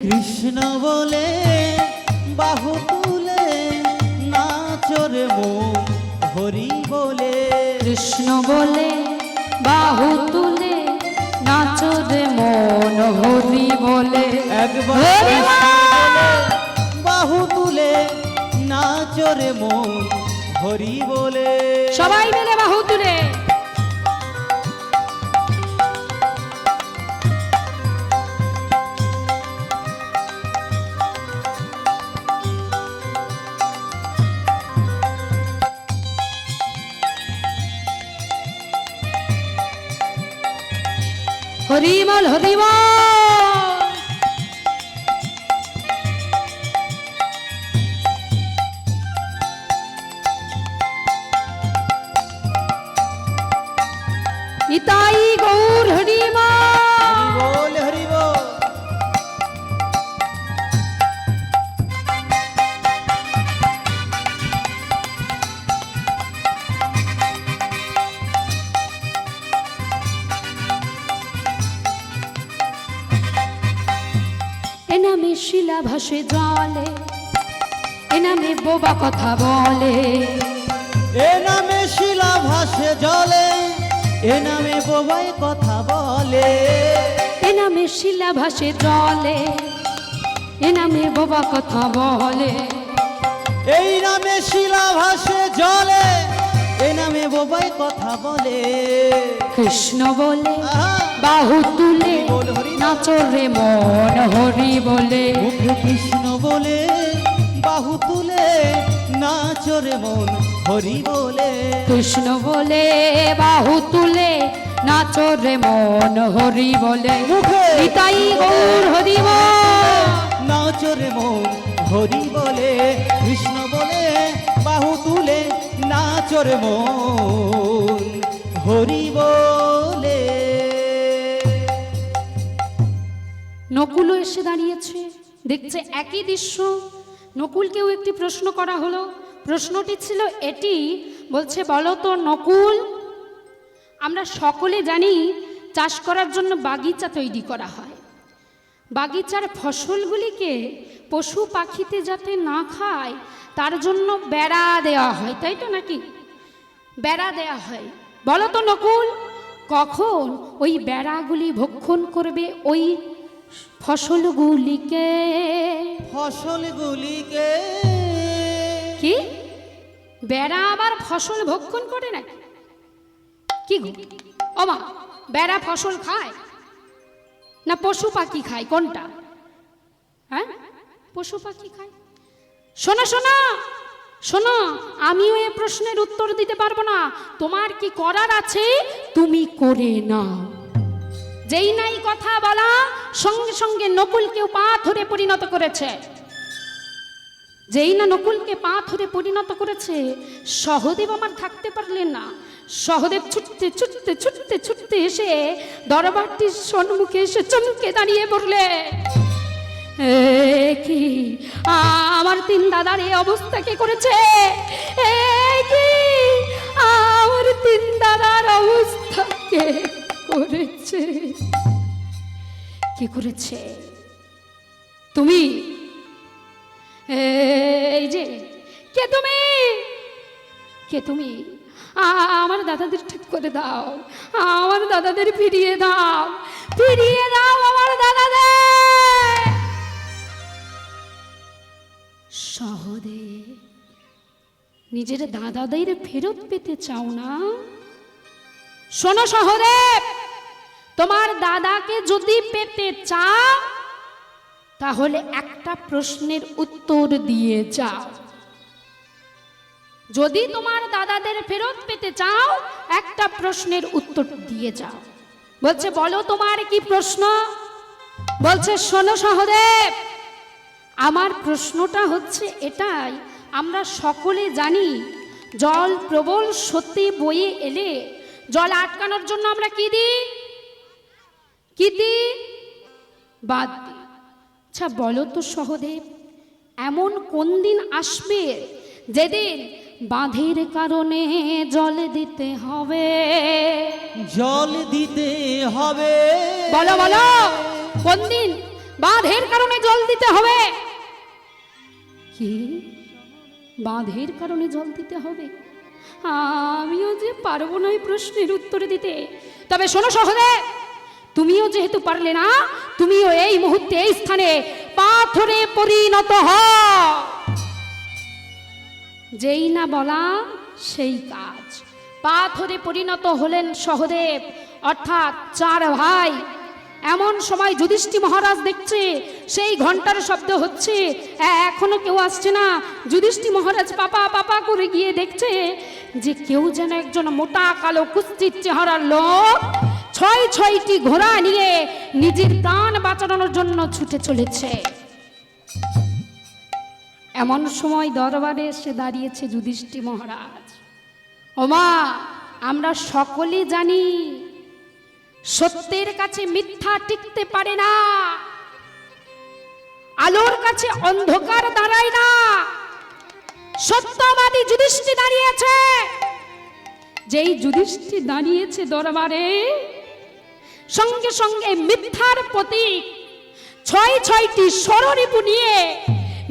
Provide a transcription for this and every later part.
কৃষ্ণ বলে বাহু তুলে নাচরে মন হরি বলে। কৃষ্ণ বলে বাহু তুলে নাচরে মন হরি বলে। একবার বাহু তুলে নাচরে মন হরি বলে। সবাই মিলে বাহু তুলে। হরি বল হরি বল। নিতাই গৌর হরি বল হরি বল। এনামে শিলা ভাসে জলে, এনামে বোবা কথা বলে। এ নামে শিলা ভাসে জলে, এ নামে বোবাই কথা বলে। এনামে শিলা ভাসে জলে, এনামে বোবা কথা বলে। এই নামে শিলা ভাসে জলে, এ নামে বোবাই কথা বলে। কৃষ্ণ বলে আহা! বাহু তুলে বল হরি বল। নাচরে মন হরি বলে। মুখে কৃষ্ণ বলে বাহু তুলে নাচরে মন হরি বলে। কৃষ্ণ বলে বাহু তুলে নাচরে মন হরি বলে। মুখে নিতাই গৌর হরি বল। নাচরে মন হরি বলে। কৃষ্ণ বলে বাহু তুলে নাচরে মন হরি বলে। নকুলও এসে দাঁড়িয়েছে, দেখছে একই দৃশ্য। নকুলকেও একটি প্রশ্ন করা হলো। প্রশ্নটি ছিল এটি, বলছে বলো তো নকুল, আমরা সকলে জানি চাষ করার জন্য বাগিচা তৈরি করা হয়। বাগিচার ফসলগুলিকে পশু পাখিতে যাতে না খায় তার জন্য বেড়া দেওয়া হয়, তাই তো নাকি? বেড়া দেওয়া হয়। বলো তো নকুল, কখন ওই বেড়াগুলি ভক্ষণ করবে ওই ফসলগুলিকে? ফসলগুলিকে কি বেড়া আবার ফসল ভক্ষণ করে নাকি? কি গো ওমা, বেড়া ফসল খায় না পশু পাখি খায়? কোনটা? হ্যাঁ, পশু পাখি খায়। শোনো শোনো শোনো, আমিও এ প্রশ্নের উত্তর দিতে পারবো না। তোমার কি করার আছে তুমি করে নাও। যেই নাই কথা বলা, সঙ্গে সঙ্গে নকুলকেও পাথরে পরিণত করেছে। যেই না নকুলকে পাথরে পরিণত করেছে, সহদেব আমার থাকতে পারলেন না। সহদেব ছুটতে ছুটতে ছুটতে ছুটতে এসে দরবারটির সম্মুখে এসে চমকে দাঁড়িয়ে পড়লে, কি আমার তিন দাদার এই অবস্থা কে করেছে? কি আমার তিন দাদার অবস্থা কে করেছে? কি করেছে? তুমি? এই যে কে তুমি? কে তুমি? আমার দাদাদের ঠিক করে দাও, আমার দাদাদের ফিরিয়ে দাও, ফিরিয়ে দাও আমার দাদাদের। সহদেব, নিজের দাদাদের ফেরত পেতে চাও না? শোনো সহদেব, তোমার দাদাকে যদি পেতে চাও তাহলে একটা প্রশ্নের উত্তর দিয়ে যাও। যদি তোমার দাদাদের ফেরত পেতে চাও একটা প্রশ্নের উত্তর দিয়ে যাও। বলছে বলো তোমার কি প্রশ্ন? বলছে শোনো সহদেব, আমার প্রশ্নটা হচ্ছে এটাই, আমরা সকলে জানি জল প্রবল স্রোতে বয়ে এলে জল আটকানোর জন্য আমরা কি দিই? কি দিই? বাদ দিই। আচ্ছা বলো তো সহদেব, এমন কোন দিন আসবে যেদিন বাঁধের কারণে জল দিতে হবে? জল দিতে হবে। বলো বলো, কোন দিন বাঁধের কারণে জল দিতে হবে। কি বাঁধের কারণে জল দিতে হবে? আমিও যে পারবো না এই প্রশ্নের উত্তর দিতে। তবে শোনো সহদেব, তুমিও যেহেতু পারলে না, তুমিও এই মুহূর্তে এই স্থানে পাথরে পরিণত হও। যেই না বলা সেই কাজ। পাথরে পরিণত হলেন সহদেব, অর্থাৎ চার ভাই। এমন সময় যুধিষ্ঠির মহারাজ দেখছে সেই ঘন্টার শব্দ হচ্ছে, এখনো কেউ আসছে না। যুধিষ্ঠির মহারাজ পাপা পাপা করে গিয়ে দেখছে যে কেউ যেন একজন মোটা কালো কুৎসিত চেহারার লোক 6টি ঘোড়া নিয়ে নিজের প্রাণ বাঁচানোর জন্য ছুটে চলেছে। এমন সময় দরবারে এসে দাঁড়িয়েছে যুধিষ্ঠির মহারাজ। ওমা, আমরা সকলে জানি সত্যের কাছে মিথ্যা টিকতে পারে না, আলোর কাছে অন্ধকার দাঁড়ায় না। সত্যবাদী যুধিষ্ঠির দাঁড়িয়েছে। যেই যুধিষ্ঠির দাঁড়িয়েছে দরবারে, সঙ্গে সঙ্গে মিথ্যার প্রতীক 6টি স্বররিপু নিয়ে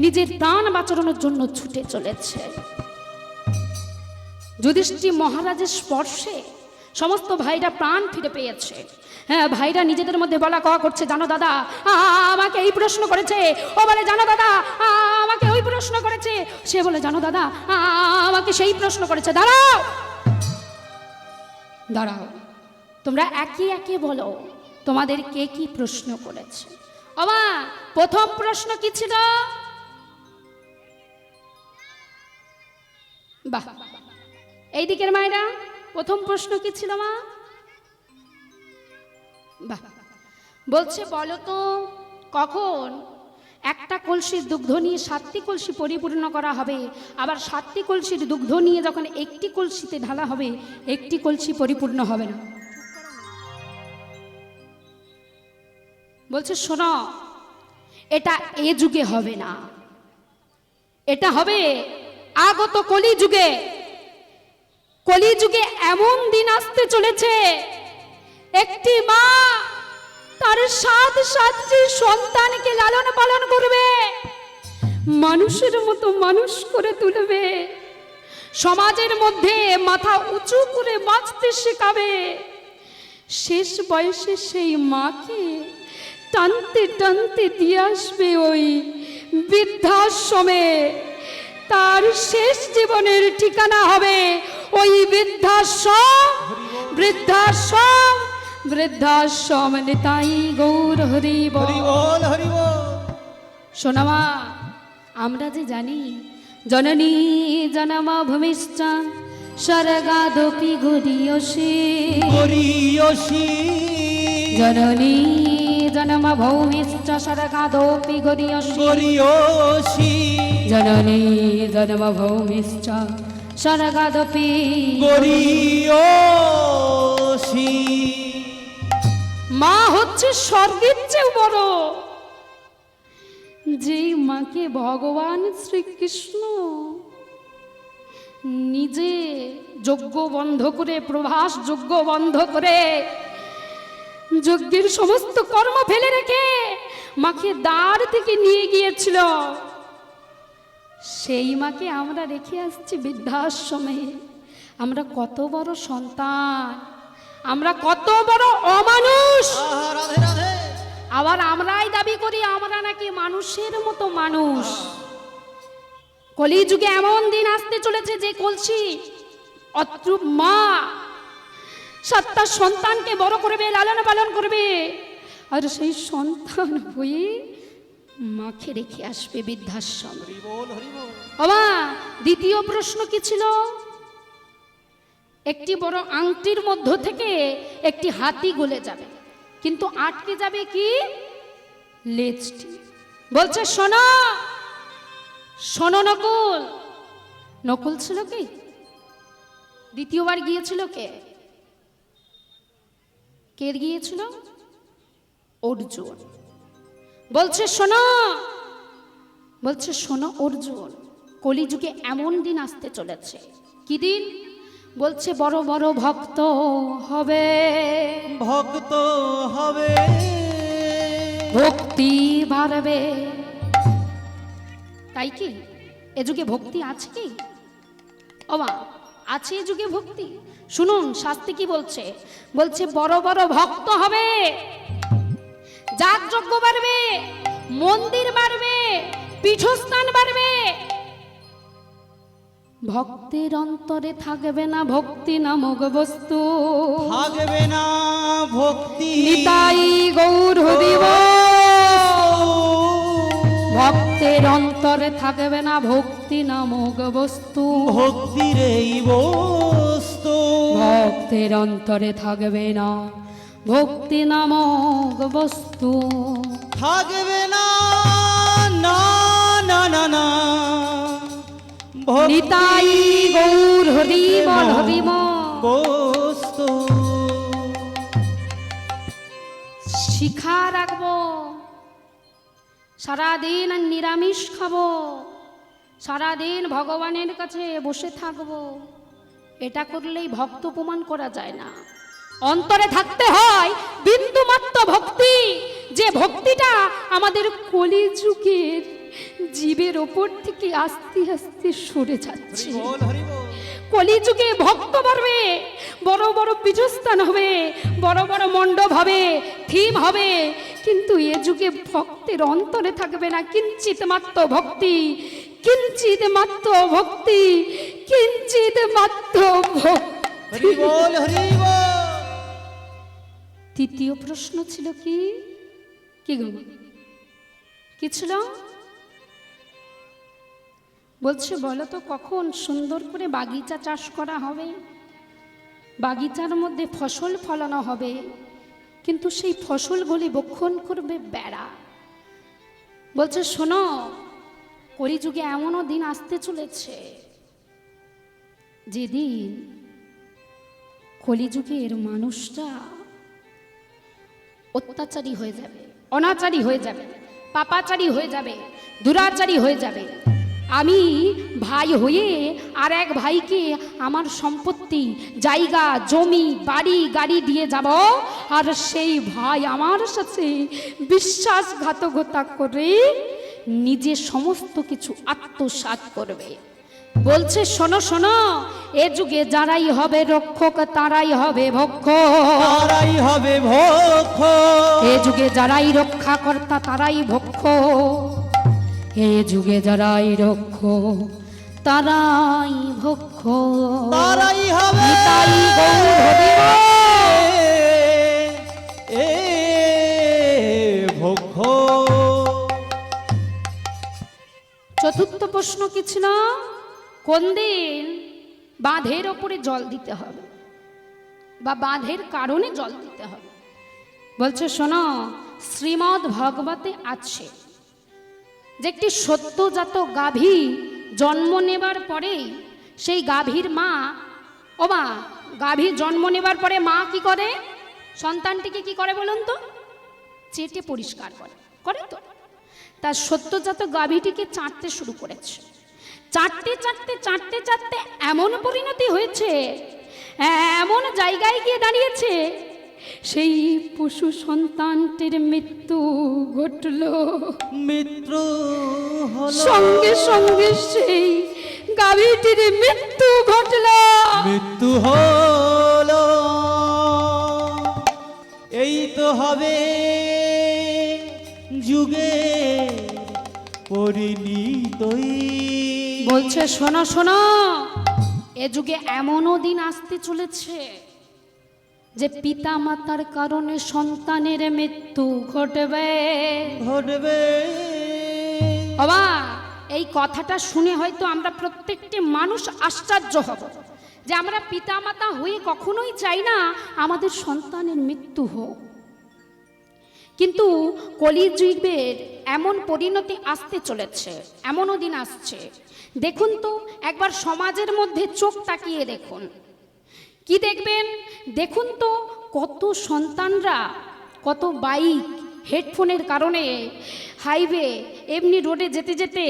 নিজের প্রাণ বাঁচানোর জন্য ছুটে চলেছে। যুধিষ্ঠির মহারাজের স্পর্শে সমস্ত ভাইরা প্রাণ ফিরে পেয়েছে। হ্যাঁ, ভাইরা নিজেদের মধ্যে বলা কওয়া করছে, জানো দাদা আমাকে এই প্রশ্ন করেছে। ও বলে, জানো দাদা আমাকে ওই প্রশ্ন করেছে। সে বলে, জানো দাদা আমাকে সেই প্রশ্ন করেছে। দাঁড়াও দাঁড়াও, তোমরা একে একে বলো তোমাদের কে কি প্রশ্ন করেছে। ওমা, প্রথম প্রশ্ন কি ছিল? বাহ, এই দিকের মায়েরা, প্রথম প্রশ্ন কি ছিল মা? বাহ, বলছে বলো তো কখন একটা কলসির দুগ্ধ নিয়ে 7টি কলসি পরিপূর্ণ করা হবে, আবার 7টি কলসির দুগ্ধ নিয়ে যখন একটি কলসিতে ঢালা হবে, একটি কলসি পরিপূর্ণ হবে না। বলছে শোনো, এটা এ যুগে হবে না, এটা হবে আগত কলি যুগে। কলিযুগে এমন দিন আসতে চলেছে, একটি মা তার 7টি সন্তানকে লালন পালন করবে, মানুষের মতো মানুষ করে তুলবে, সমাজের মধ্যে মাথা উঁচু করে বাঁচতে শেখাবে। শেষ বয়সে সেই মাকে টানতে টানতে দিয়ে আসবে ওই বৃদ্ধাশ্রমে। তার শেষ জীবনের ঠিকানা হবে ওই বৃদ্ধাশ্রম। বৃদ্ধাশ্রম বৃদ্ধাশ্রম নিতাই গৌর হরি বল। শোনা মা, আমরা যে জানি জননী জনম ভূমিশ্চ স্বর্গাদপি গরীয়সী। জননী জনম ভূমিশ্চ স্বর্গাদপি গরীয়সী। জননী জনম ভূমিশ্চ স্বর্গাদপি গরীয়সী। মা হচ্ছে স্বর্গের চেয়ে বড়। যেই মাকে ভগবান শ্রীকৃষ্ণ নিজে যজ্ঞ বন্ধ করে, প্রভাস যজ্ঞ বন্ধ করে, যজ্ঞের সমস্ত কর্ম ফেলে রেখে মাকে দ্বার থেকে নিয়ে গিয়েছিল, সেই মাকে আমরা রেখে আসছি বৃদ্ধাশ্রমে। আমরা কত বড় সন্তান, আমরা কত বড় অমানুষ। আবার আমরাই দাবি করি আমরা নাকি মানুষের মতো মানুষ। কলিযুগে এমন দিন আসতে চলেছে যে কলসি অত্রুপ মা 7টা সন্তানকে বড় করবে, লালন পালন করবে, আর সেই সন্তান হয়ে মাকে রেখে আসবে বৃদ্ধাশ্রম। বাবা, দ্বিতীয় প্রশ্ন কি ছিল? একটি বড় আংটির মধ্য থেকে একটি হাতি গলে যাবে, কিন্তু আটকে যাবে কি? লেজটি। বলছে শোনো শোনো নকুল। নকুল ছিল কি? দ্বিতীয়বার গিয়েছিল কে? কে গিয়েছিল? অর্জুন। বলছে শোনো, বলছে শোনো অর্জুন, কলিযুগে এমন দিন আসতে চলেছে। কি দিন? বলছে বড় বড় ভক্ত হবে, ভক্ত হবে, ভক্তি বাড়বে। তাই কি এ যুগে ভক্তি আছে কি? ওমা, আছে এ যুগে ভক্তি? শুনুন শাস্ত্রে কি বলছে। বলছে বড় বড় ভক্ত হবে, যাগযজ্ঞ বাড়বে, মন্দির বাড়বে, পীঠস্থান বাড়বে, ভক্তের অন্তরে থাকবে না ভক্তি নামক বস্তু। থাকবে না ভক্তি। নিতাই গৌর হরিব। ভক্তের অন্তরে থাকবে না ভক্তি নামক বস্তু। ভক্তির এই বস্তু। ভক্তের অন্তরে থাকবে না ভক্তি নামক বস্তু। থাকবে না, না না না না। নিতাই গৌর হরিব হরিব। বস্তু শিখা রাখবো, সারাদিন নিরামিষ খাবো, সারাদিন ভগবানের কাছে বসে থাকবো, এটা করলেই ভক্ত প্রমাণ করা যায় না। অন্তরে থাকতে হয় বিন্দুমাত্র ভক্তি, যে ভক্তিটা আমাদের কলিযুগের জীবের ওপর থেকে আস্তে আস্তে সরে যাচ্ছে। হরি বল, হরি বল। কলিযুগে ভক্ত বাড়বে, বড় বড় পীঠস্থান হবে, বড় বড় মণ্ডপ হবে, থিম হবে, কিন্তু এ যুগে ভক্তের অন্তরে থাকবে না কিঞ্চিত মাত্র ভক্তি, কিঞ্চিত মাত্র ভক্তি, কিঞ্চিত মাত্র হরি ভক্তি। বল, হরি বল। তৃতীয় প্রশ্ন ছিল কি? কি গো, কি ছিল? বলছে বলো তো কখন সুন্দর করে বাগিচা চাষ করা হবে, বাগিচার মধ্যে ফসল ফলানো হবে, কিন্তু সেই ফসলগুলি বক্ষণ করবে বেড়া। বলছে শোনো, কলিযুগে এমনও দিন আসতে চলেছে যেদিন কলিযুগের মানুষরা অত্যাচারী হয়ে যাবে, অনাচারী হয়ে যাবে, পাপাচারী হয়ে যাবে, দুরাচারী হয়ে যাবে। আমি ভাই হয়ে আর এক ভাইকে আমার সম্পত্তি, জায়গা, জমি, বাড়ি, গাড়ি দিয়ে যাব, আর সেই ভাই আমার সাথে বিশ্বাসঘাতকতা করে নিজে সমস্ত কিছু আত্মসাৎ করবে। বলছে শোনো শোনো, এ যুগে যারাই হবে রক্ষক তারাই হবে ভক্ষক, তারাই হবে ভক্ষক। এ যুগে যারাই রক্ষাকর্তা তারাই ভক্ষক, এ যুগে যারাই রক্ষক তারাই ভক্ষক, তারাই হবে নিতাই গৌর হরিব। এ ভক্ষক। চতুর্থ প্রশ্ন কি ছিল? কোন দিন বাঁধের ওপরে জল দিতে হবে বা বাঁধের কারণে জল দিতে হবে। বলছে শোনো, শ্রীমদ্ ভাগবতে আছে যে একটি সদ্যজাত গাভী জন্ম নেবার পরেই সেই গাভীর মা, ও মা, গাভী জন্ম নেবার পরে মা কি করে? সন্তানটিকে কি করে বলুন তো? চেটে পরিষ্কার করে, করে তো? তার সদ্যজাত গাভীটিকে চাটতে শুরু করেছে। চাটতে চাটতে চাটতে চাটতে এমন পরিণতি হয়েছে, এমন জায়গায় গিয়ে দাঁড়িয়েছে, সেই পশু সন্তানটির মৃত্যু ঘটল। মৃত্যু হলো, সঙ্গে সঙ্গে সেই গাভীটির মৃত্যু ঘটল। মৃত্যু হলো। এই তো হবে যুগে পরিণীতই। বলছে শোনো শোনো, এ যুগে এমনও দিন আসতে চলেছে যে পিতা মাতার কারণে সন্তানের মৃত্যু ঘটবে। ঘটবে। বাবা, এই কথাটা শুনে হয়তো আমরা প্রত্যেকটি মানুষ আশ্চর্য হব যে আমরা পিতা মাতা হয়ে কখনোই চাই না আমাদের সন্তানের মৃত্যু হোক, কিন্তু কলিযুগের এমন পরিণতি আসতে চলেছে, এমনও দিন আসছে। দেখুন তো একবার সমাজের মধ্যে চোখ তাকিয়ে দেখুন, কি দেখবেন? দেখুন তো কত সন্তানরা, কত বাইক হেডফোনের কারণে হাইওয়ে এমনি রোডে যেতে যেতে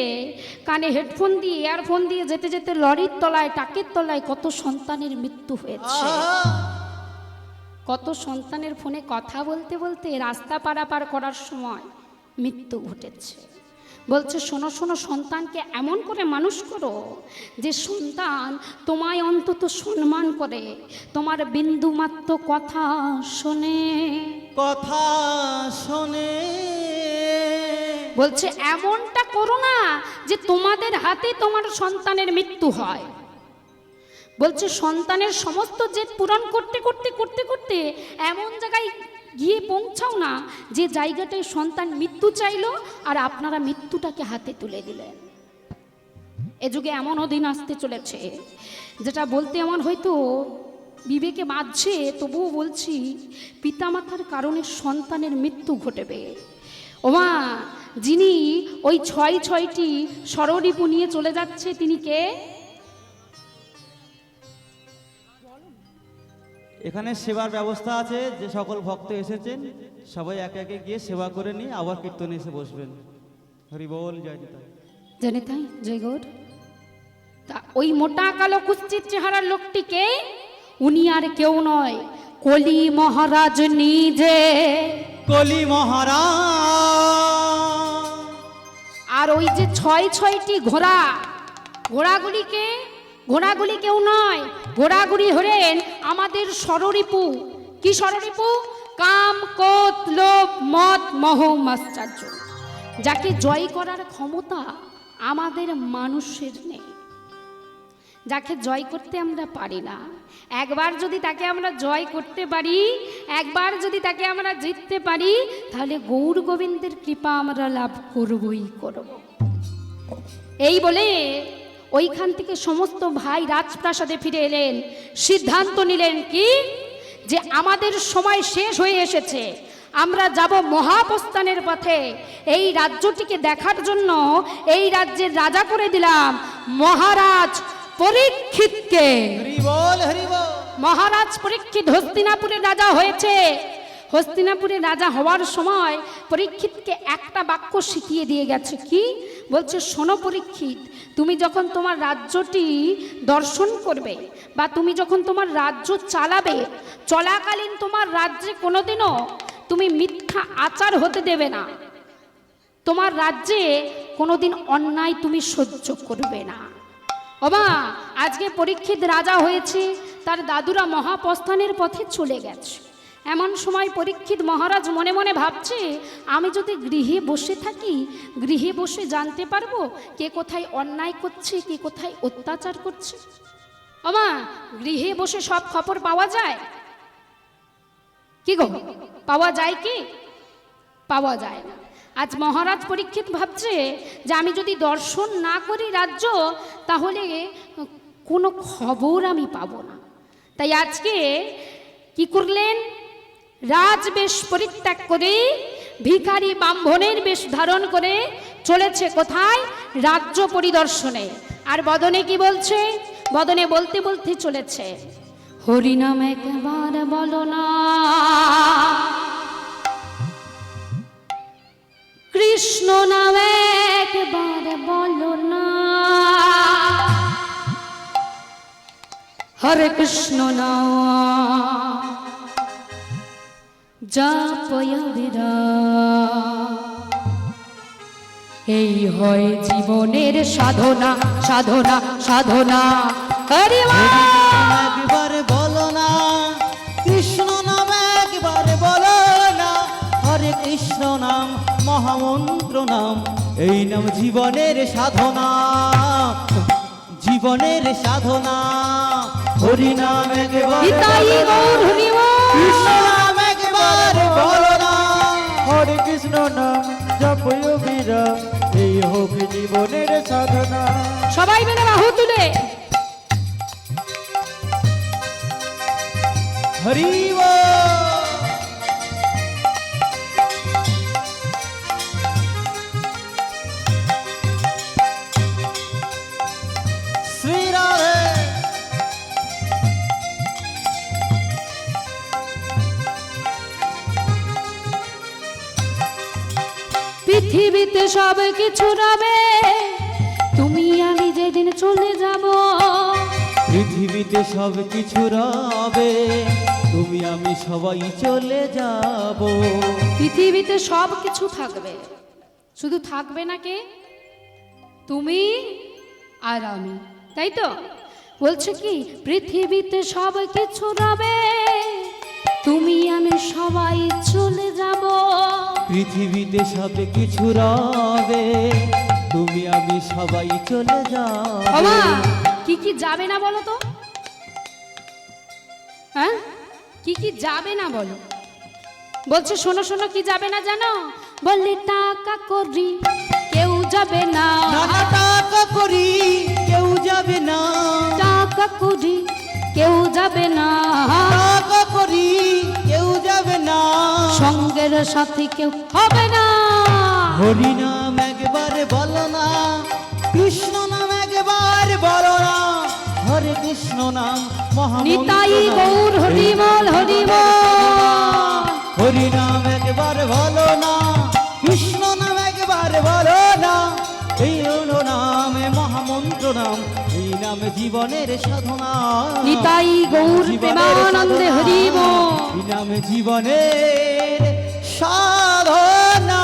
কানে হেডফোন দিয়ে, ইয়ারফোন দিয়ে যেতে যেতে লরির তলায়, টাকের তলায় কত সন্তানের মৃত্যু হয়েছে। কত সন্তানের ফোনে কথা বলতে বলতে রাস্তা পারাপার করার সময় মৃত্যু ঘটেছে। বলছে শোনো শোনো, সন্তানকে এমন করে মানুষ করো যে সন্তান তোমায় অন্তত সম্মান করে, তোমার বিন্দুমাত্র কথা শোনে। কথা শোনে। বলছে এমনটা করো না যে তোমাদের হাতে তোমার সন্তানের মৃত্যু হয়। বলছে সন্তানের সমস্ত জেদ পূরণ করতে করতে করতে করতে এমন জায়গায় গিয়ে পৌঁছাও না যে জায়গাটায় সন্তান মৃত্যু চাইলো আর আপনারা মৃত্যুটাকে হাতে তুলে দিলেন। এ যুগে এমনও দিন আসতে চলেছে যেটা বলতে আমার হয়তো বিবেকে বাজছে, তবুও বলছি, পিতামাতার কারণে সন্তানের মৃত্যু ঘটবে। ওমা, যিনি ওই ছয়টি ষড়রিপু নিয়ে চলে যাচ্ছে তিনি কে? এখানে সেবার ব্যবস্থা আছে, যে সকল ভক্ত এসেছেন সবাই একে একে গিয়ে সেবা করে নিয়ে আবার কীর্তনে এসে বসবেন। হরি বল, জয় নিতাই। জয় নিতাই, জয় গৌর। তা ওই মোটা কালো কুৎসিত চেহারার লোকটিকে, উনি আর কেউ নয়, কলি মহারাজ নিজে। কলি মহারাজ। আর ওই যে ছয়টি ঘোড়া, ঘোড়াগুলি কেউ নয়, ঘোড়াগুলি হলেন আমাদের ষড়রিপু। কি ষড়রিপু? কাম, ক্রোধ, লোভ, মদ, মোহ, মাশ্চর্য। যাকে জয় করার ক্ষমতা আমাদের মানুষের নেই, যাকে জয় করতে আমরা পারি না। একবার যদি তাকে আমরা জয় করতে পারি, একবার যদি তাকে আমরা জিততে পারি, তাহলে গৌর গোবিন্দের কৃপা আমরা লাভ করবই করব। এই বলে ওইখান থেকে সমস্ত ভাই রাজপ্রাসাদে ফিরে এলেন, সিদ্ধান্ত নিলেন কি, যে আমাদের সময় শেষ হয়ে এসেছে, আমরা যাব মহাপ্রস্থানের পথে। এই রাজ্যটিকে দেখার জন্য এই রাজ্যের রাজা করে দিলাম মহারাজ পরীক্ষিতকে। হরি বল, হরি বল। মহারাজ পরীক্ষিত হস্তিনাপুরের রাজা হয়েছে। হস্তিনাপুরের রাজা হওয়ার সময় পরীক্ষিতকে একটা বাক্য শিখিয়ে দিয়ে গেছে। কি বলছে? শোনো পরীক্ষিত, তুমি যখন তোমার রাজ্যটি দর্শন করবে বা তুমি যখন তোমার রাজ্য চালাবে, চলাকালীন তোমার রাজ্যে কোনোদিনও তুমি মিথ্যা আচার হতে দেবে না। তোমার রাজ্যে কোনোদিন অন্যায় তুমি সহ্য করবে না। ওমা, আজকে পরীক্ষিত রাজা হয়েছে, তার দাদুরা মহাপ্রস্থানের পথে চলে গেছে। এমন সময় পরীক্ষিত মহারাজ মনে মনে ভাবছে, আমি যদি গৃহে বসে থাকি, গৃহে বসে জানতে পারবো কে কোথায় অন্যায় করছে, কে কোথায় অত্যাচার করছে। ওমা, গৃহে বসে সব খবর পাওয়া যায়? কি গো, পাওয়া যায় কি? পাওয়া যায় না। আজ মহারাজ পরীক্ষিত ভাবছে যে আমি যদি দর্শন না করি রাজ্য, তাহলে কোনো খবর আমি পাবো না। তাই আজকে কি করলেন? রাজবেশ পরিত্যাগ করে ভিখারি ব্রাহ্মণের বেশ ধারণ করে চলেছে কোথায়? রাজ্য পরিদর্শনে। আর বদনে কি বলছে? বদনে বলতে বলতে চলেছে, হরিনাম একবার বলো না, কৃষ্ণ নাম একবার বলো না, হরে কৃষ্ণ নাম জপয় বিরাম। এই হয় জীবনের সাধনা, সাধনা, সাধনা। হরি একবার বলো না, কৃষ্ণ নাম একবার বলো না, হরে কৃষ্ণ নাম মহামন্ত্র নাম, এই নাম জীবনের সাধনা, জীবনের সাধনা। হরি নাম একবার কৃষ্ণ নাম একবার বলো না, হরে কৃষ্ণ নাম জপয় বিরাম, এই হোক জীবনের সাধনা। সবাই মিলে বাহু তুলে হরি বল। শ্রী রাধে। পৃথিবীতে সব কিছু রবে, তুমি আমি যেদিন চলে যাব। পৃথিবীতে সব কিছু রবে, তুমি আমি সবাই চলে যাব। পৃথিবীতে সব কিছু থাকবে, শুধু থাকবে না কে? তুমি আর আমি, তাই তো? বলছে কি পৃথিবীতে সব কিছু রবে, তুমি আমি সবাই চলে যাব। পৃথিবীতে সব কিছু রবে, তুমি আমি সবাই চলে যাব। বাবা কি কি যাবে না বলো তো? হ্যাঁ, কি কি যাবে না বলো? বলছে শোনো শোনো, কি যাবে না জানো? বললে টাকা করি কেউ যাবে না, নানা টাকা করি কেউ যাবে না, টাকা করি কেউ যাবে না, টাকা করি কেউ যাবে না, সঙ্গের সাথী কেউ হবে না। হরি নাম একবার বলো না, কৃষ্ণ নাম একবার বলো না, হরে কৃষ্ণ নাম নিতাই মহামন্ত্র গৌর হরি বল হরি বল। হরি নাম একবার বলো না, কৃষ্ণ নাম একবার বলো না, এই হলো নামে মহামন্ত্র নাম, এই নাম জীবনের সাধনা। নিতাই গৌর প্রেমানন্দে হরি বল। এই নাম জীবনের সাধনা।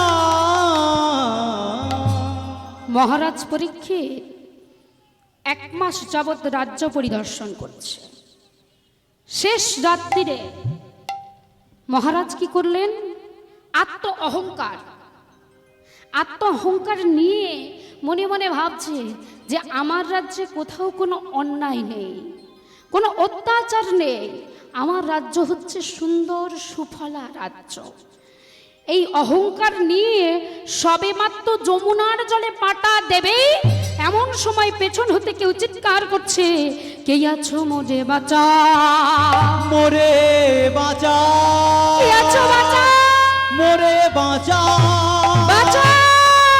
মহারাজ পরীক্ষিত 1 মাস যাবৎ রাজ্য পরিদর্শন করছে। শেষ রাত্রিরে মহারাজ কি করলেন? আত্ম অহংকার নিয়ে মনে মনে ভাবছে যে আমার রাজ্যে কোথাও কোনো অন্যায় নেই, কোনো অত্যাচার নেই, আমার রাজ্য হচ্ছে সুন্দর সুফলা রাজ্য। এই অহংকার নিয়ে সবেমাত্র যমুনার জলে পাটা দেবে, এমন সময় পেছন হতে কেউ চিৎকার করছে, কে আছো মোরে বাঁচা, মোরে বাঁচা, কে আছো বাঁচা, মোরে বাঁচা, বাঁচা।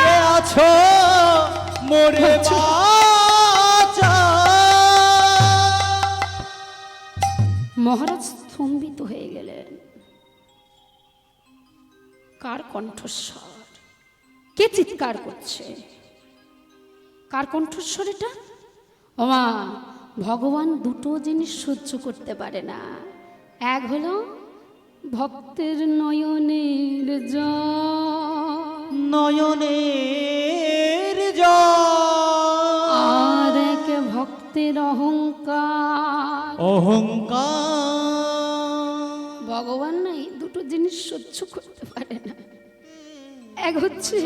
কে আছো মোরে বাঁচা। মহারাজ স্তম্ভিত হয়ে গেলেন। কার কণ্ঠস্বর? কে চিৎকার করছে? কার কণ্ঠস্বর এটা? ওমা, ভগবান দুটো জিনিস সহ্য করতে পারে না। এক হলো ভক্তের নয়নের জল, নয়নের জল, আর এক ভক্তের অহংকার। অহংকার। ভগবান না এই দুটো জিনিস সহ্য করতে পারে না। এক হচ্ছে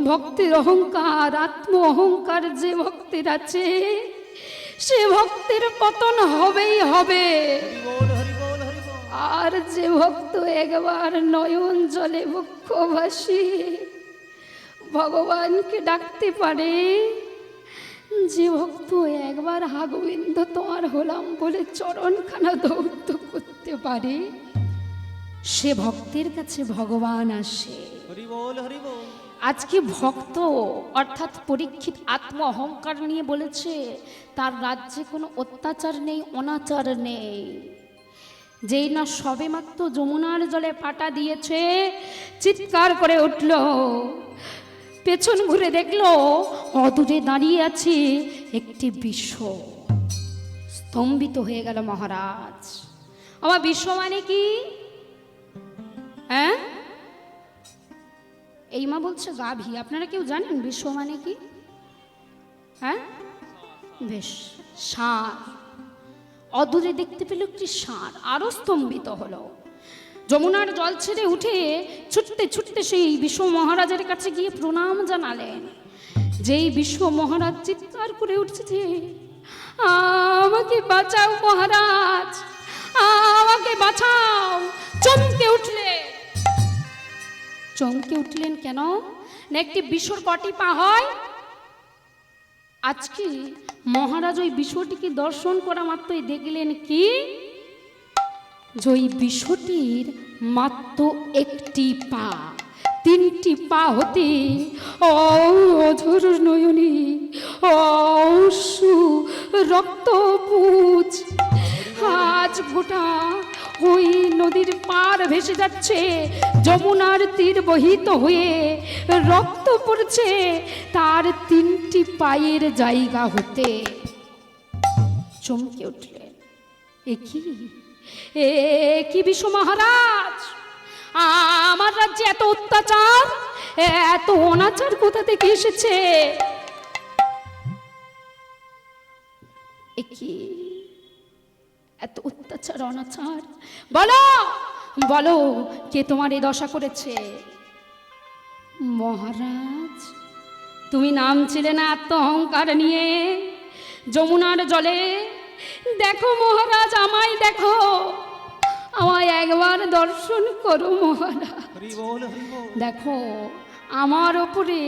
ভক্তের অহংকার, আত্ম অহংকার। যে ভক্তের আছে সে ভক্তের পতন হবেই হবে। আর যে ভক্ত একবার নয়ন জলে বক্ষ ভাসিয়ে ভগবানকে ডাকতে পারে, যে ভক্ত একবার হা গোবিন্দ তোমার হলাম বলে চরণখানা ধৌত করতে পারে, সে ভক্তের কাছে ভগবান আসে। হরি বল, হরি বল। আজকে ভক্ত অর্থাৎ পরীক্ষিত আত্ম অহংকার নিয়ে বলেছে তার রাজ্যে কোনো অত্যাচার নেই, অনাচার নেই। যেই না সবেমাত্র যমুনার জলে পাটা দিয়েছে, চিৎকার করে উঠল, পেছন ঘুরে দেখলো অদূরে দাঁড়িয়ে আছে একটি বিশ্ব। স্তম্ভিত হয়ে গেল মহারাজ। আমার বিশ্ব মানে কি? হ্যাঁ, এই মা বলছে গাভী। আপনারা কেউ জানেন বিশ্ব মানে কি? হ্যাঁ, বেশ, ষাঁড়। অদূরে দেখতে পেল একটি ষাঁড়, আরো স্তম্ভিত হলো। যমুনার জল ছেড়ে উঠে ছুটতে ছুটতে সেই বিশ্ব মহারাজের কাছে গিয়ে প্রণাম জানালেন। যেই বিশ্ব মহারাজ চিৎকার করে উঠছে, আমাকে বাঁচাও মহারাজ, আমাকে বাঁচাও। চমকে উঠলেন কেন? না একটি বিশ্বর কটি পা হয়? আজকে মহারাজ ওই বিশ্বটিকে দর্শন করা মাত্রই দেখলেন কি, যে ওই বিশ্বটির মাত্র একটি পা, 3টি পা হতে অঝোর নয়নী অশ্রু রক্তপুঞ্জ আজ গোটা ওই নদীর পার ভেসে যাচ্ছে, যমুনার তীর বহিত হয়ে রক্ত পড়ছে তার 3টি পায়ের জায়গা হতে। চমকে উঠলেন। এ কি বিশ্ব মহারাজ, আমার রাজ্যে এত অত্যাচার, এত অনাচার কোথা থেকে এসেছে? এ কি এত অত্যাচার অনাচার? বলো বলো, কে তোমার এই দশা করেছে? মহারাজ, তুমি নামছিলে না আত্ম অহংকার নিয়ে যমুনার জলে? দেখো মহারাজ, আমায় দেখো, আমায় একবার দর্শন করো মহারাজ। দেখো আমার ওপরে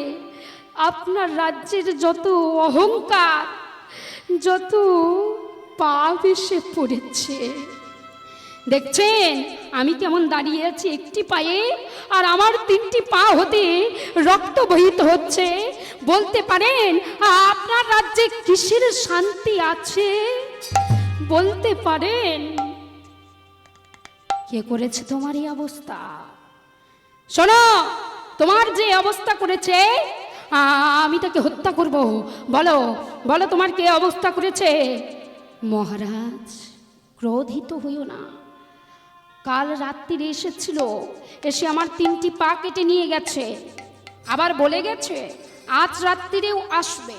আপনার রাজ্যের যত অহংকার, যত পাপ এসে পড়েছে। দেখছেন আমি কেমন দাঁড়িয়ে আছি একটি পায়ে, আর আমার 3টি পা হতে রক্ত বহিত হচ্ছে। বলতে পারেন আপনার রাজ্যে কিসের শান্তি আছে? বলতে পারেন কে করেছে তোমার এই অবস্থা? শোনো, তোমার যে অবস্থা করেছে আমি তাকে হত্যা করব। বলো বলো, তোমার কে অবস্থা করেছে? মহারাজ, ক্রোধিত হইও না। কাল রাত্রিরে এসেছিল, এসে আমার 3টি পা কেটে নিয়ে গেছে, আবার বলে গেছে আজ রাত্রিরেও আসবে।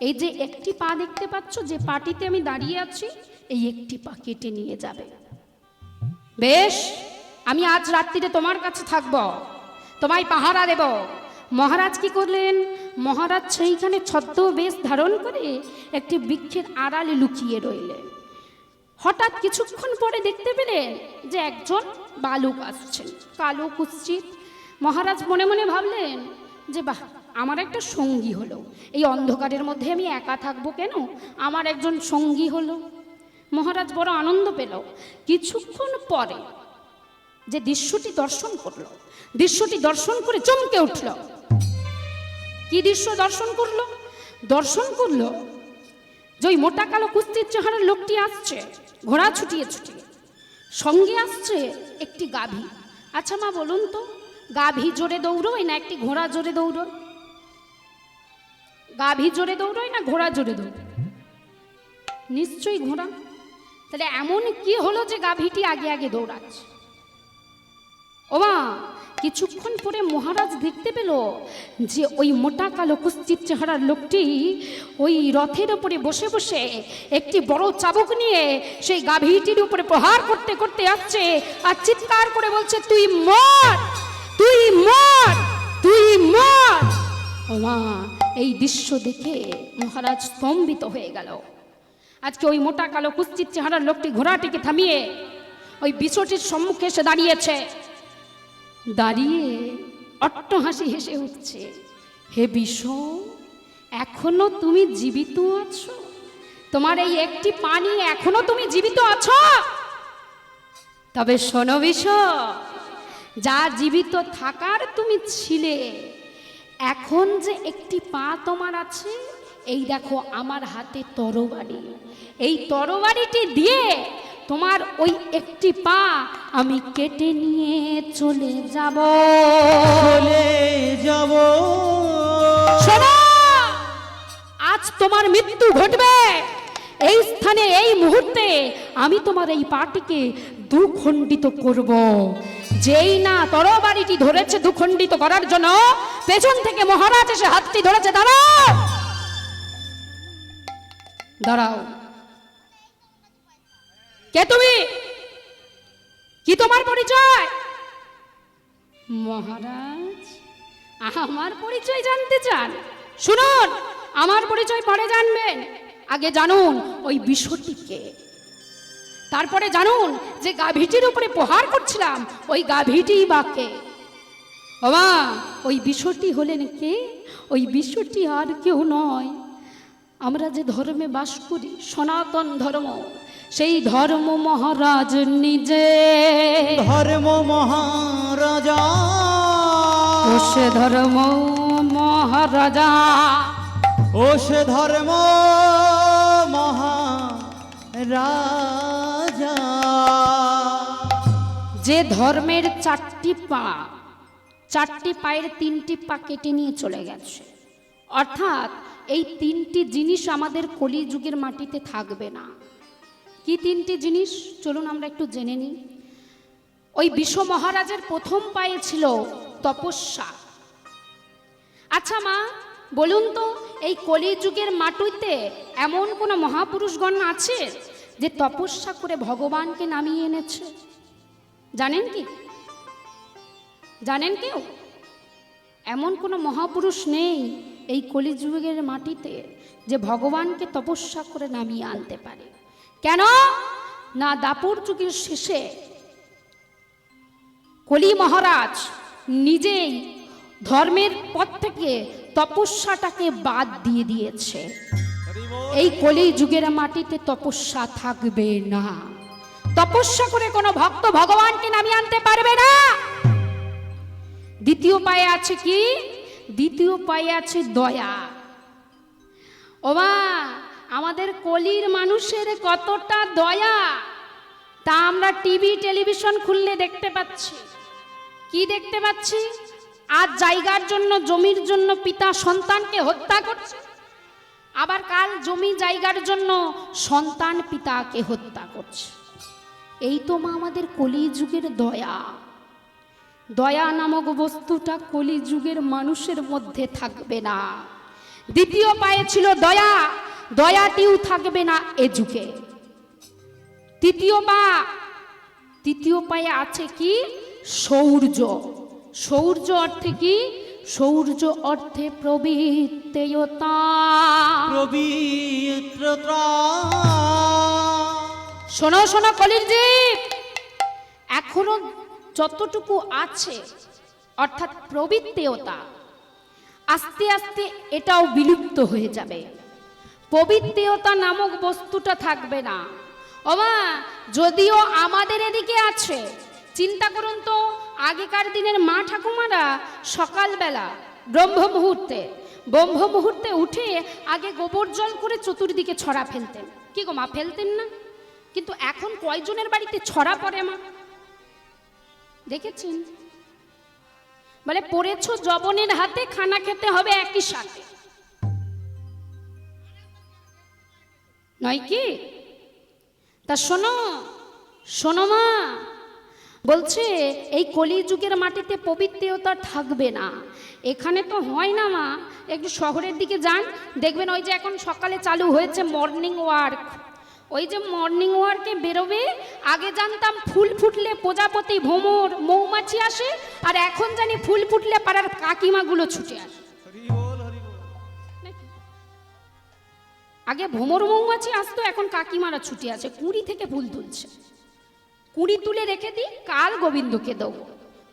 এই যে একটি পা দেখতে পাচ্ছ, যে পাটিতে আমি দাঁড়িয়ে আছি, এই একটি পা কেটে নিয়ে যাবে। বেশ, আমি আজ রাত্রিরে তোমার কাছে থাকব, তোমায় পাহারা দেব। মহারাজ কি করলেন? মহারাজ সেইখানে ছদ্মবেশ ধারণ করে একটি বৃক্ষের আড়ালে লুকিয়ে রইলেন। হঠাৎ কিছুক্ষণ পরে দেখতে পেলেন যে একজন বালক আসছেন, কালো কুৎসিত। মহারাজ মনে মনে ভাবলেন যে বাহ, আমার একটা সঙ্গী হলো, এই অন্ধকারের মধ্যে আমি একা থাকবো কেন, আমার একজন সঙ্গী হলো। মহারাজ বড় আনন্দ পেল। কিছুক্ষণ পরে যে দৃশ্যটি দর্শন করলো, দৃশ্যটি দর্শন করে চমকে উঠল। কি দৃশ্য দর্শন করলো? দর্শন করলো যে ওই মোটা কালো কুস্তির চেহারার লোকটি আসছে ঘোড়া ছুটিয়ে ছুটিয়ে, সঙ্গে আসছে একটি গাভী। আচ্ছা মা বলুন তো, গাভী জোরে দৌড়োয় না একটি ঘোড়া জোরে দৌড়োয়? গাভী জোরে দৌড়োয় না ঘোড়া জোরে দৌড়োয়? নিশ্চয়ই ঘোড়া। তাহলে এমন কি হলো যে গাভীটি আগে আগে দৌড়াচ্ছে? ও মা, কিছুক্ষণ পরে মহারাজ দেখতে পেল যে ওই মোটা কালো কুৎসিত চেহারার লোকটি ওই রথের উপরে বসে বসে একটি বড় চাবুক নিয়ে সেই গাভীটির উপরে প্রহার করতে করতে আসছে, আর চিৎকার করে বলছে, তুই মর, তুই মর, তুই মর। ও মা, এই দৃশ্য দেখে মহারাজ স্তম্ভিত হয়ে গেল। আজকে ওই মোটা কালো কুৎসিত চেহারার লোকটি ঘোড়াটিকে থামিয়ে ওই বিছটির সম্মুখে এসে দাঁড়িয়েছে। দাঁড়িয়ে অট্টহাসি হেসে উঠছে। হে বিষ, এখনো তুমি জীবিত আছো? তোমার এই একটি পা নিয়ে এখনো তুমি জীবিত আছো? তবে শোনো বিষ, যা জীবিত থাকার তুমি ছিলে, এখন যে একটি পা তোমার আছে, এই দেখো আমার হাতে তরবারি, এই তরবারিটি দিয়ে তোমার ওই একটি পা আমি কেটে নিয়ে চলে যাব। শোনো, আজ তোমার মৃত্যু ঘটবে এই স্থানে, এই মুহূর্তে। আমি তোমার এই পাটিকে দুখণ্ডিত করব। যেই না তরবারিটি ধরেছে দুখণ্ডিত করার জন্য, পেছন থেকে মহারাজ এসে হাতটি ধরেছে। দাঁড়াও, দাঁড়াও। কে তুমি? কি তোমার পরিচয়? মহারাজ, আমার পরিচয় জানতে চান? শুনুন, আমার পরিচয় পরে জানবেন, আগে জানুন ওই বিষটিকে। তারপরে জানুন যে গাভীটির উপরে প্রহার করছিলাম, ওই গাভীটি বা কে। বাবা, ওই বিষটি হলেন কে? ওই বিষটি আর কেউ নয়, আমরা যে ধর্মে বাস করি, সনাতন ধর্ম, সেই ধর্ম মহারাজ নিজে। ধর্ম মহারাজা, ও সে ধর্ম মহারাজা, ও সে ধর্ম মহারাজা, যে ধর্মের 4টি পা, 4টি পায়ের 3টি পা কেটে নিয়ে চলে গেছে। অর্থাৎ এই 3টি জিনিস আমাদের কলিযুগের মাটিতে থাকবে না। কি তিনটি জিনিস চলুন আমরা একটু জেনে নিই। ওই বিশ্ব মহারাজের প্রথম পায়ে ছিল তপস্যা। আচ্ছা মা বলুন তো, এই কলিযুগের মাটিতে এমন কোন মহাপুরুষগণ আছে যে তপস্যা করে ভগবানকে নামিয়ে এনেছে? জানেন কি? জানেন কেউ? এমন কোনো মহাপুরুষ নেই এই কলিযুগের মাটিতে যে ভগবানকে তপস্যা করে নামিয়ে আনতে পারে। কেন না, দাপর যুগের শেষে কলি মহারাজ নিজেই ধর্মের পথ থেকে তপস্যাটাকে বাদ দিয়ে দিয়েছে। এই কলি যুগের মাটিতে তপস্যা থাকবে না। তপস্যা করে কোনো ভক্ত ভগবানকে নামিয়ে আনতে পারবে না। দ্বিতীয় পায়ে আছে কি? দ্বিতীয় পায়ে আছে দয়া। ওমা, আমাদের কলির মানুষের কতটা দয়া তা আমরা টিভি টেলিভিশন খুললে দেখতে পাচ্ছি। কি দেখতে পাচ্ছি? আজ জায়গার জন্য, জমির জন্য পিতা সন্তানকে হত্যা করছে, আবার কাল জমি জায়গার জন্য সন্তান পিতাকে হত্যা করছে। এই তো মা আমাদের কলিযুগের দয়া। দয়া নামক বস্তুটা কলিযুগের মানুষের মধ্যে থাকবে না। দ্বিতীয় পায়ে ছিল দয়া, দয়াটিও থাকবে না এ যুগে। তৃতীয় পায়ে আছে কি? শৌর্য। শৌর্য অর্থে কি? শৌর্য অর্থে প্রবৃত্ততা। শোনো শোনো কলির জীব, এখনো যতটুকু আছে অর্থাৎ প্রবৃত্ততা, আস্তে আস্তে এটাও বিলুপ্ত হয়ে যাবে। প্রবৃত্ততা নামক বস্তুটা থাকবে না। ওমা, যদিও আমাদের এদিকে আছে, চিন্তা করুন তো, আগেকার দিনের মা ঠাকুমারা সকালবেলা ব্রহ্ম মুহূর্তে উঠে আগে গোবর জল করে চতুর্দিকে ছড়া ফেলতেন। কি গো মা, ফেলতেন না? কিন্তু এখন কয়জনের বাড়িতে ছড়া পড়ে মা? দেখেছেন? বলে পড়েছ জবনের হাতে, খানা খেতে হবে একই সাথে, নয় কি? তা শোনো শোনো মা, বলছে এই কলিযুগের মাটিতে পবিত্রতা থাকবে না। এখানে তো হয় না মা, একটু শহরের দিকে যান, দেখবেন ওই যে এখন সকালে চালু হয়েছে মর্নিং ওয়ার্ক। ওই যে মর্নিং ওয়ার্কে বেরোবে, আগে জানতাম ফুল ফুটলে প্রজাপতি, ভ্রমর, মৌমাছি আসে, আর এখন জানি ফুল ফুটলে পাড়ার কাকিমাগুলো ছুটে আসে। আগে ভ্রমর মৌমাছি আসতো, এখন কাকিমারা ছুটে আসে, কুড়ি থেকে ফুল তুলছে। কুড়ি তুলে রেখে দিই, কাল গোবিন্দকে দেবো।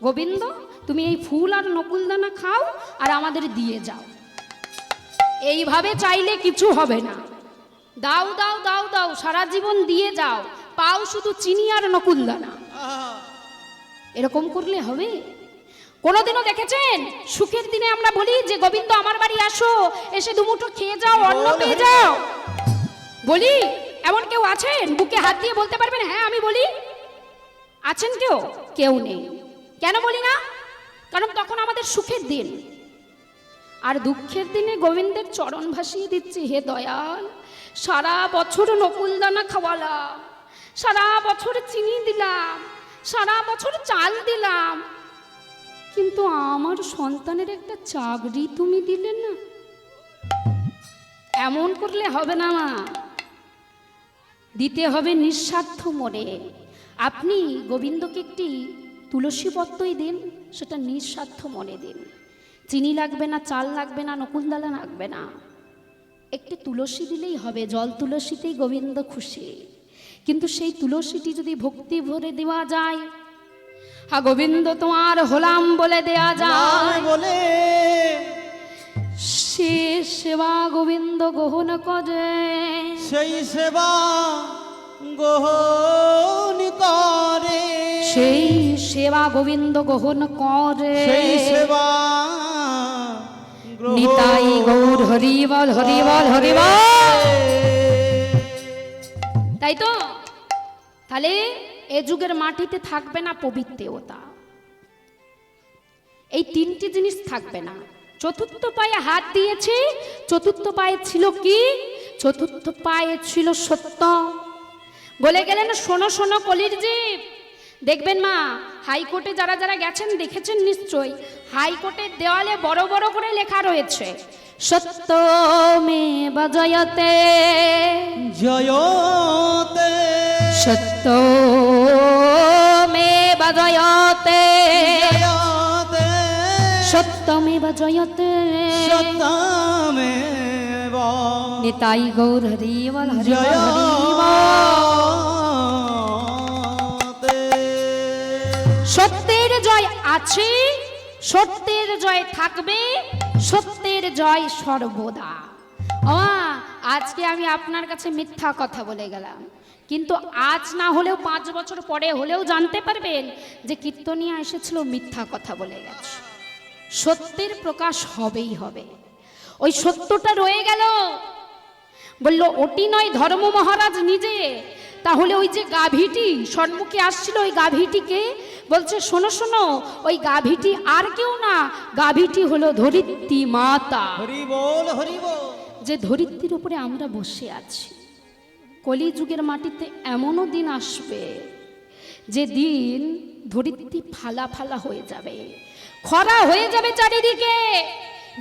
গোবিন্দ, তুমি এই ফুল আর নকুলদানা খাও আর আমাদের দিয়ে যাও। এইভাবে চাইলে কিছু হবে না। দাও দাও দাও দাও, সারা জীবন দিয়ে যাও, পাও শুধু চিনি আর নকুলদানা। এরকম করলে হবে? কোনোদিনও দেখেছেন সুখের দিনে আমরা বলি যে গোবিন্দ আমার বাড়ি আসো, এসে দুমুঠো খেয়ে যাও, অন্ন পেয়ে যাও? বলি? এমন কেউ আছেন বুকে হাত দিয়ে বলতে পারবেন হ্যাঁ আমি বলি? আছেন কেউ? কেউ নেই। কেন বলি না? কারণ তখন আমাদের সুখের দিন। আর দুঃখের দিনে গোবিন্দের চরণ ভাসিয়ে দিচ্ছি, হে দয়াল, সারা বছর নকুলদানা খাওয়ালাম, সারা বছর চিনি দিলাম, সারা বছর চাল দিলাম, কিন্তু আমার সন্তানের একটা চাকরি তুমি দিলে না। এমন করলে হবে না মা, দিতে হবে নিঃস্বার্থ মনে। আপনি গোবিন্দকে একটি তুলসী পত্রই দিন, সেটা নিঃস্বার্থ মনে দিন। চিনি লাগবে না, চাল লাগবে না, নকুলদানা লাগবে না, একটি তুলসী দিলেই হবে। জল তুলসীতেই গোবিন্দ খুশি। কিন্তু সেই তুলসীটি যদি ভক্তি ভরে দেওয়া যায়, হ্যাঁ গোবিন্দ তোমার হলাম বলে দেয়া যায় বলে, সে সেবা গোবিন্দ গ্রহণ করে, সেই সেবা গ্রহণ করে, সেই সেবা গোবিন্দ গ্রহণ করে, সেই সেবা নিতাই গৌর হরি বল, হরি বল, হরি বল। তাই তো? তাহলে এ যুগের মাটিতে থাকবে না পবিত্রতা। এই তিনটি জিনিস থাকবে না। চতুর্থ পায়ে হাত দিয়েছে। চতুর্থ পায়ে ছিল কি? চতুর্থ পায়ে ছিল সত্য। বলে গেলেন, শোনো শোনো কলির জীব। দেখবেন মা, হাইকোর্টে যারা যারা গেছেন দেখেছেন নিশ্চয়ই, হাইকোর্টের দেওয়ালে বড় বড় করে লেখা রয়েছে, সত্যমেব জয়তে, জয়তে সত্যমেব জয়তে, জয়তে সত্যমেব জয়তে, সত্যমেব নিতাই গৌর হরি বল, হরি বল, হরি বল। জয়তে। সত্যের জয় আছে, সত্যের জয় থাকবে, সত্যের জয় সর্বদা। আজকে আমি আপনার কাছে মিথ্যা কথা বলে গেলাম, কিন্তু আজ না হলেও 5 বছর পরে হলেও জানতে পারবেন যে কীর্তনিয়া এসেছিল মিথ্যা কথা বলে গেছে। সত্যের প্রকাশ হবেই হবে। ওই সত্যটা রয়ে গেল, বলল ওটি নয় ধর্ম মহারাজ নিজে, তাহলে ওই যে গাভীটি সম্মুখে আসছিল, ওই গাভীটিকে বলছে, শোনো শোনো, ওই গাভীটি আর কেউ না, গাভীটি হলো ধরিত্রী মাতা। হরি বল, হরি বল। যে ধরিত্রীর উপরে আমরা বসে আছি। কলিযুগের মাটিতে এমনও দিন আসবে যে দিন ধরিত্রী ফালা ফালা হয়ে যাবে, খরা হয়ে যাবে চারিদিকে,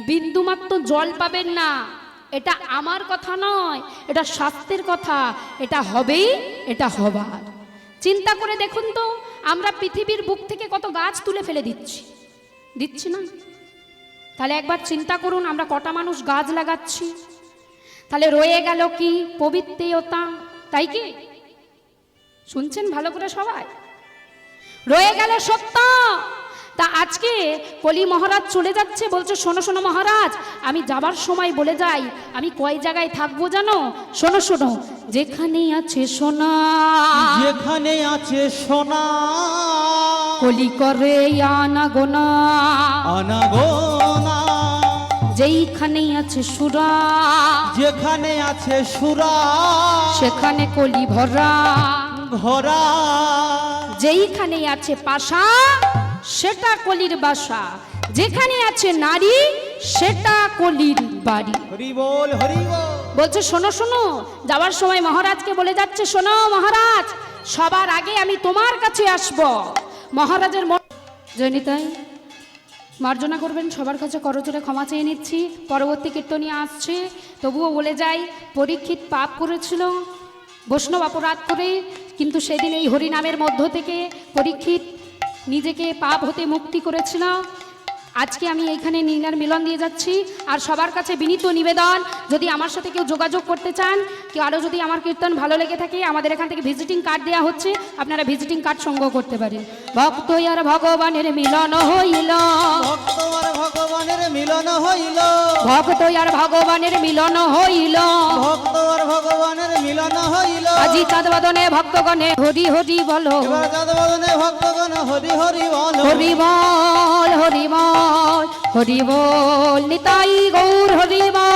বিন্দুমাত্র জল পাবেন না। এটা আমার কথা নয়, এটা শাস্ত্রের কথা, এটা হবেই, এটা হবার। চিন্তা করে দেখুন তো, আমরা পৃথিবীর বুক থেকে কত গাছ তুলে ফেলে দিচ্ছি না? তাহলে একবার চিন্তা করুন, আমরা কটা মানুষ গাছ লাগাচ্ছি। তাহলে রয়ে গেল কি? পবিত্রতা, তাই কি? শুনছেন ভালো করে সবাই? রয়ে গেল সত্য। তা আজকে কলি মহারাজ চলে যাচ্ছে, বলছে, শোনো শোনো মহারাজ, আমি যাবার সময় বলে যাই, আমি কয় জায়গায় থাকবো জানো? শোনো শোনো, যেখানে আছে সোনা, যেখানে আছে সোনা, কলি করে আনাগোনা, আনাগোনা। যেইখানে আছে সুরা, যেখানে আছে সুরা, সেখানে কলি ভরা, ভরা। যেইখানে আছে পাশা, সেটা কলির বাসা, যেখানে আছে নারী, সেটা কলির বাড়ি। হরি বল, হরি বল। বলছে, শোনো শোনো, যাওয়ার সময় মহারাজকে বলে যাচ্ছে, শোনো মহারাজ, সবার আগে আমি তোমার কাছে আসব। মহারাজের জয়নিতাই মার্জনা করবেন, সবার কাছে করজোড়ে ক্ষমা চেয়ে নিচ্ছি। পরবর্তী কীর্তনিয়া আসছে, তবুও বলে যাই, পরীক্ষিত পাপ করেছিল বৈষ্ণব অপরাধ করে, কিন্তু সেদিন এই হরিনামের মধ্য থেকে পরীক্ষিত নিজেকে পাপ হতে মুক্তি করেছিল। আজকে আমি এইখানে নীলার মিলন দিয়ে যাচ্ছি। আর সবার কাছে বিনীত নিবেদন, যদি আমার সাথে কেউ যোগাযোগ করতে চান, কেউ আরও যদি আমার কীর্তন ভালো লেগে থাকে, আমাদের এখান থেকে ভিজিটিং কার্ড দেওয়া হচ্ছে, আপনারা ভিজিটিং কার্ড সংগ্রহ করতে পারেন। ভক্ত আর ভগবানের মিলন হইল, ভক্ত আর ভগবানের মিলন হইল, ভক্ত আর ভগবানের মিলন হইল, ভক্ত আর ভগবানের মিলন হইল। আজি চাঁদ বদনে ভক্তগণে হরি হরি বলো, এবার যাদবনে ভক্তগণ হরি হরি বল, হরি বল, হরি বল, হরি বল, নিতাই গৌর হরি বল।